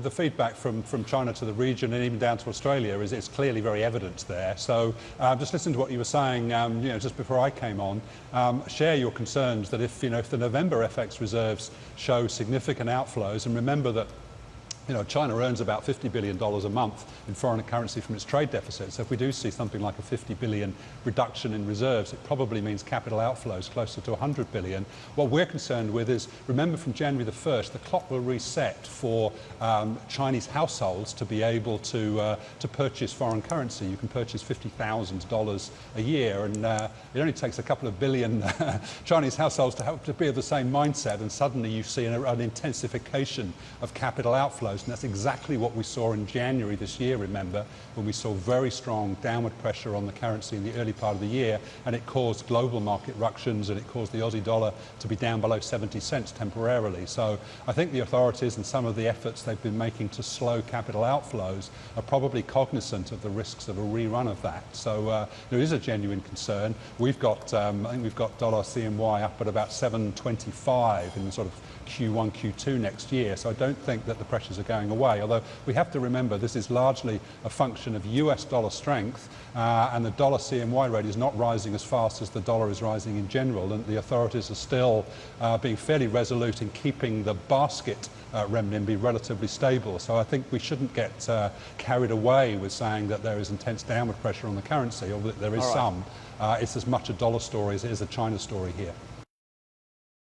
The feedback from China to the region and even down to Australia is clearly very evident there. So just listen to what you were saying just before I came on. Share your concerns that if the November FX reserves show significant outflows, and remember that China earns about $50 billion a month in foreign currency from its trade deficit. So if we do see something like a 50 billion reduction in reserves, it probably means capital outflows closer to 100 billion. What we're concerned with is, remember from January the 1st, the clock will reset for Chinese households to be able to purchase foreign currency. You can purchase $50,000 a year, and it only takes a couple of billion Chinese households to be of the same mindset, and suddenly you see an intensification of capital outflows. And that's exactly what we saw in January this year, remember, when we saw very strong downward pressure on the currency in the early part of the year, and it caused global market ructions, and it caused the Aussie dollar to be down below 70 cents temporarily. So I think the authorities and some of the efforts they've been making to slow capital outflows are probably cognizant of the risks of a rerun of that. So there is a genuine concern. We've got, I think we've got dollar CNY up at about 7.25 in sort of Q1, Q2 next year. So I don't think that the pressures are going away, although we have to remember this is largely a function of US dollar strength, and the dollar CNY rate is not rising as fast as the dollar is rising in general, and the authorities are still being fairly resolute in keeping the basket renminbi relatively stable. So I think we shouldn't get carried away with saying that there is intense downward pressure on the currency, or that there is some. It's as much a dollar story as it is a China story here.